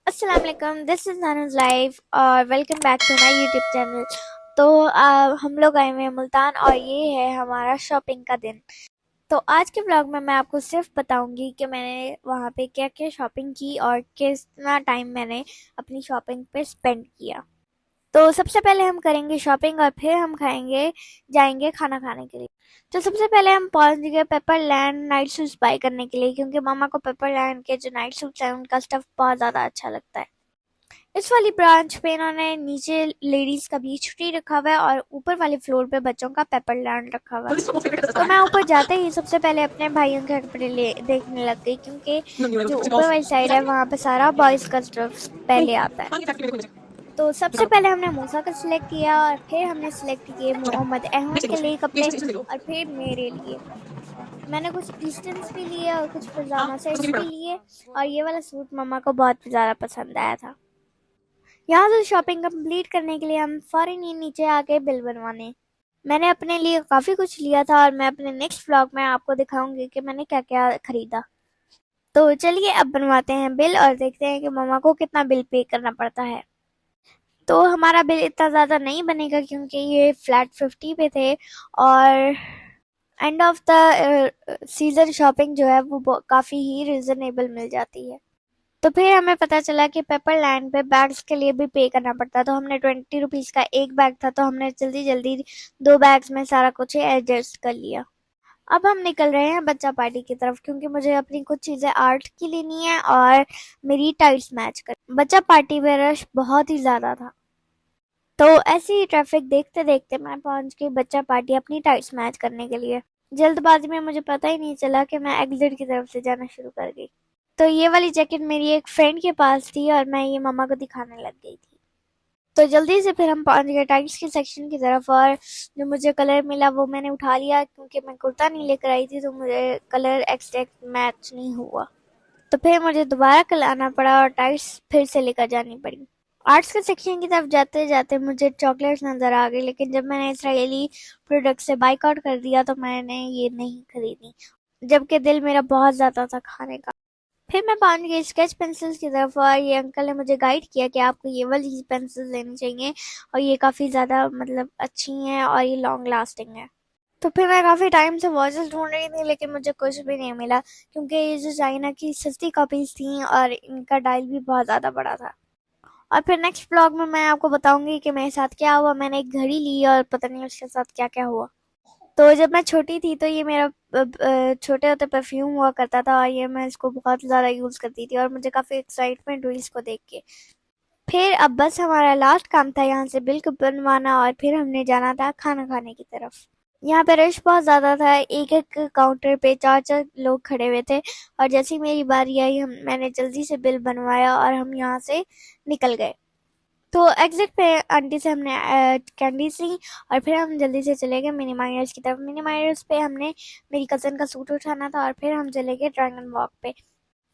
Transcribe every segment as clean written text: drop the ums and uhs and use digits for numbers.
अस्सलाम वालेकुम, this is नानुज लाइफ और welcome back to my YouTube channel. तो हम लोग आए हुए हैं मुल्तान और ये है हमारा शॉपिंग का दिन। तो आज के ब्लॉग में मैं आपको सिर्फ बताऊंगी कि मैंने वहाँ पे क्या क्या शॉपिंग की और कितना टाइम मैंने अपनी शॉपिंग पे स्पेंड किया। तो सबसे पहले हम करेंगे शॉपिंग और फिर हम जाएंगे खाना खाने के लिए। तो सबसे पहले हम पहुंच गए पेपरलैंड नाइट सूट्स बाय करने के लिए, क्योंकि मामा को पेपरलैंड के जो नाइट सूट्स हैं उनका स्टफ बहुत ज़्यादा अच्छा लगता है। इस वाली ब्रांच पे इन्होंने नीचे लेडीज का बीच फ्री रखा हुआ है और ऊपर वाले फ्लोर पे बच्चों का पेपरलैंड रखा हुआ है। तो मैं ऊपर जाते ही सबसे पहले अपने भाइयों के कपड़े देखने लग गई, क्योंकि जो ऊपर वाली साइड है वहाँ पे सारा बॉयज का स्टफ पहले आता है। तो सबसे पहले हमने मूसा का सिलेक्ट किया और फिर हमने सिलेक्ट किए मोहम्मद अहमद के लिए कपड़े और फिर मेरे लिए मैंने कुछ ईस्टर्न्स भी लिए और कुछ पजामा सेट्स भी लिए और ये वाला सूट मम्मा को बहुत ज़्यादा पसंद आया था। यहाँ से शॉपिंग कंप्लीट करने के लिए हम फौरन ही नीचे आके बिल बनवाने। मैंने अपने लिए काफ़ी कुछ लिया था और मैं अपने नेक्स्ट व्लॉग में आपको दिखाऊंगी कि मैंने क्या क्या खरीदा। तो चलिए अब बनवाते हैं बिल और देखते हैं कि मम्मा को कितना बिल पे करना पड़ता है। तो हमारा बिल इतना ज़्यादा नहीं बनेगा क्योंकि ये फ्लैट 50 पे थे और end of the season shopping जो है वो काफ़ी ही रिजनेबल मिल जाती है। तो फिर हमें पता चला कि पेपरलैंड पे बैग्स के लिए भी पे करना पड़ता है। तो हमने 20 रुपीज़ का एक बैग था, तो हमने जल्दी जल्दी 2 बैग्स में सारा कुछ एडजस्ट कर लिया। अब हम निकल रहे हैं बच्चा पार्टी की तरफ, क्योंकि मुझे अपनी कुछ चीज़ें आर्ट की लेनी है और मेरी टाइट्स मैच कर। बच्चा पार्टी में रश बहुत ही ज़्यादा था, तो ऐसे ही ट्रैफिक देखते देखते मैं पहुंच गई बच्चा पार्टी अपनी टाइट्स मैच करने के लिए। जल्दबाजी में मुझे पता ही नहीं चला कि मैं एग्जिट की तरफ से जाना शुरू कर गई। तो ये वाली जैकेट मेरी एक फ्रेंड के पास थी और मैं ये मम्मा को दिखाने लग गई थी। तो जल्दी से फिर हम पहुंच गए टाइट्स के सेक्शन की तरफ और जो मुझे कलर मिला वो मैंने उठा लिया, क्योंकि मैं कुर्ता नहीं लेकर आई थी तो मुझे कलर एग्जैक्ट मैच नहीं हुआ। तो फिर मुझे दोबारा कल आना पड़ा और टाइट्स फिर से लेकर जानी पड़ी। आर्ट्स के सेक्शन की तरफ जाते जाते मुझे चॉकलेट्स नज़र आ गई, लेकिन जब मैंने इसराइली प्रोडक्ट से बाइकआउट कर दिया तो मैंने ये नहीं खरीदी, जबकि दिल मेरा बहुत ज़्यादा था खाने का। फिर मैं पहुंच गई स्केच पेंसिल्स की तरफ और ये अंकल ने मुझे गाइड किया कि आपको ये वाली पेंसिल लेनी चाहिए और ये काफ़ी ज़्यादा अच्छी हैं और ये लॉन्ग लास्टिंग है। तो फिर मैं काफ़ी टाइम से वॉचेस ढूंढ रही थी, लेकिन मुझे कुछ भी नहीं मिला, क्योंकि ये जो चाइना की सस्ती कॉपीज़ थी और इनका डायल भी बहुत ज़्यादा बड़ा था। और फिर नेक्स्ट ब्लॉग में मैं आपको बताऊंगी कि मेरे साथ क्या हुआ। मैंने एक घड़ी ली और पता नहीं उसके साथ क्या क्या हुआ। तो जब मैं छोटी थी तो ये मेरा छोटे होते परफ्यूम हुआ करता था और ये मैं इसको बहुत ज़्यादा यूज़ करती थी और मुझे काफ़ी एक्साइटमेंट हुई इसको देख के। फिर अब बस हमारा लास्ट काम था यहाँ से बिल बनवाना और फिर हमने जाना था खाना खाने की तरफ। यहाँ पे रश बहुत ज़्यादा था, एक एक काउंटर पे 4 4 लोग खड़े हुए थे और जैसे ही मेरी बारी आई मैंने जल्दी से बिल बनवाया और हम यहाँ से निकल गए। तो एग्जिट पे आंटी से हमने कैंडीज ली और फिर हम जल्दी से चले गए मिनी माइनर्स की तरफ। मिनी माइनर्स पे हमने मेरी कज़न का सूट उठाना था और फिर हम चले गए ड्रैगन वॉक पे।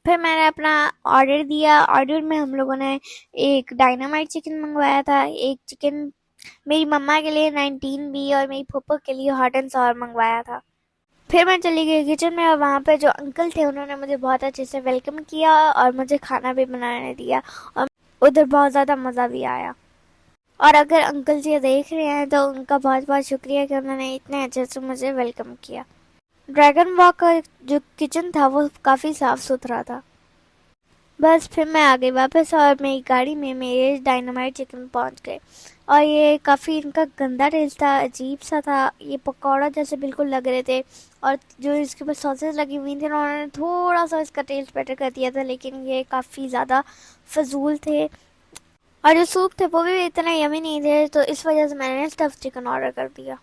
फिर मैंने अपना ऑर्डर दिया। ऑर्डर में हम लोगों ने एक डायनामाइट चिकन मंगवाया था, एक चिकन मेरी मम्मा के लिए 19 भी और मेरी फूफा के लिए हॉट एंड सॉर मंगवाया था। फिर मैं चली गई किचन में और वहाँ पे जो अंकल थे उन्होंने मुझे बहुत अच्छे से वेलकम किया और मुझे खाना भी बनाने दिया और उधर बहुत ज़्यादा मज़ा भी आया। और अगर अंकल जी देख रहे हैं तो उनका बहुत बहुत शुक्रिया कि उन्होंने इतने अच्छे से मुझे वेलकम किया। ड्रैगन वॉक का जो किचन था वो काफ़ी साफ़ सुथरा था। बस फिर मैं आ गई वापस और मेरी गाड़ी में मेरे डायनामाइट चिकन पहुंच गए और ये काफ़ी इनका गंदा टेस्ट था, अजीब सा था। ये पकौड़ा जैसे बिल्कुल लग रहे थे और जो इसके ऊपर सॉसेज लगी हुई थी उन्होंने थोड़ा सा इसका टेस्ट बेटर कर दिया था, लेकिन ये काफ़ी ज़्यादा फजूल थे। और जो सूप थे वो भी इतना यमी नहीं थे, तो इस वजह से मैंने स्टफ़ चिकन ऑर्डर कर दिया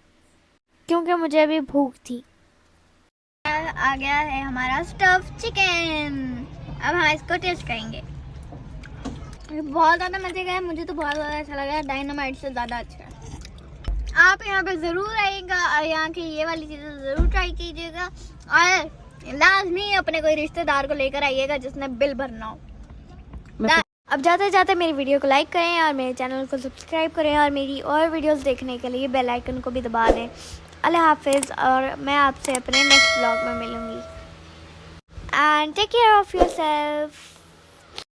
क्योंकि मुझे अभी भूख थी। आ गया है हमारा स्टफ़ चिकन, अब हम इसको टेस्ट करेंगे। बहुत ज़्यादा मज़े का है, मुझे तो बहुत ज़्यादा अच्छा लगा, डायनामाइट से ज़्यादा अच्छा है। आप यहाँ पे ज़रूर आइएगा और यहाँ की ये वाली चीज़ें ज़रूर ट्राई कीजिएगा और लाजमी अपने कोई रिश्तेदार को लेकर आइएगा जिसने बिल भरना हो। अब जाते जाते मेरी वीडियो को लाइक करें और मेरे चैनल को सब्सक्राइब करें और मेरी और वीडियोस देखने के लिए बेल आइकन को भी दबा दें। अल्लाह हाफिज़ और मैं आपसे अपने नेक्स्ट व्लॉग में मिलूँगी। And take care of yourself.